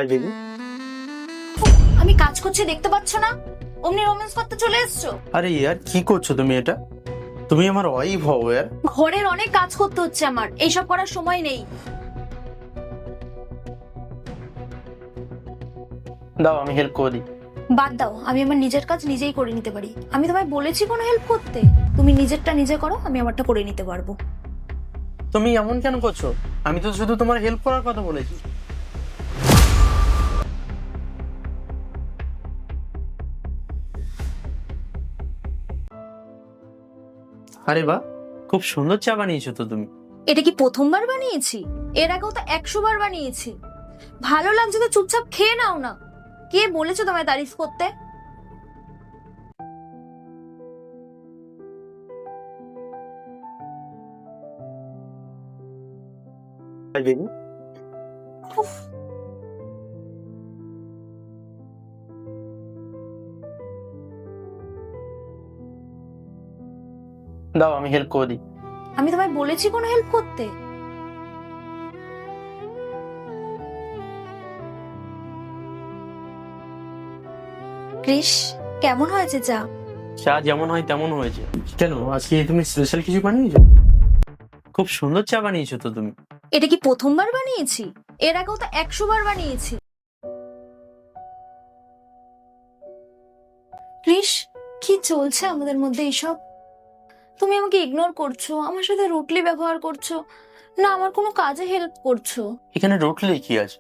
Hi baby. আমি কাজ করছি দেখতে পাচ্ছ না? অমনি রোম্যান্স করতে চলে এসছো। আরে ইয়ার কি করছো তুমি এটা? তুমি আমার ওয়াইফ হও ইয়ার। ঘরের অনেক কাজ করতে হচ্ছে আমার, এইসব করার সময় নেই। দাও আমি হেল্প করে দিই। বাদ দাও, আমি আমার নিজের কাজ নিজেই করে নিতে পারি। আমি তোমায় বলেছি কোনো হেল্প করতে? তুমি নিজেরটা নিজে করো, আমি আমারটা করে নিতে পারবো। তুমি এমন কেন করছো? আমি তো শুধু তোমার হেল্প করার কথা বলেছি। আরে বাহ, খুব সুন্দর চা বানিয়েছো তো তুমি। এটা কি প্রথমবার বানিয়েছি? এর আগেও তো 100 বার বানিয়েছি। ভালো লাগছে তো চুপচাপ খেয়ে নাও না। কে বলেছো তোমায় তারিফ করতে? Hi baby. উফ, দাও আমি হেল্প করে দিই। আমি তোমায় বলেছি কোনো হেল্প করতে? ক্রিস, কেমন হয়েছে চা? চা যেমন হয় তেমন হয়েছে। কেন আজকে তুমি স্পেশাল কিছু বানিয়েছো? খুব সুন্দর চা বানিয়েছো তো তুমি। এটা কি প্রথমবার বানিয়েছি? এর আগেও তো 100 বার বানিয়েছি। ক্রিস, কি চলছে আমাদের মধ্যে এইসব? তুমি আমাকে ইগনোর করছো, আমার সাথে রুটলি ব্যবহার করছো, না আমার কোনো কাজে হেল্প করছো। এখানে রুটলি কি আছে?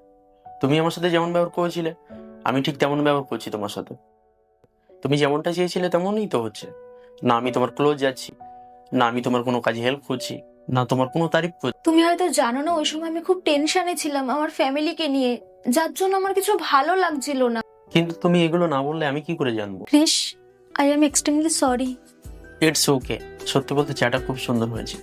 তুমি আমার সাথে যেমন ব্যবহার করেছিলে আমি ঠিক তেমন ব্যবহার করছি তোমার সাথে। তুমি যেমনটা চেয়েছিলে তেমনই তো হচ্ছে। না আমি তোমার ক্লোজ যাচ্ছি, না আমি তোমার কোনো কাজে হেল্প করছি, না তোমার কোনো তারিফ করছি। তুমি হয়তো জানো না, ওই সময় আমি খুব টেনশনে ছিলাম আমার ফ্যামিলিকে নিয়ে, যার জন্য আমার কিছু ভালো লাগছিল না। কিন্তু তুমি এগুলো না বললে আমি কি করে জানবো? Chris, I am extremely sorry. It's okay. সত্যি বলতে চাটা খুব সুন্দর হয়েছে।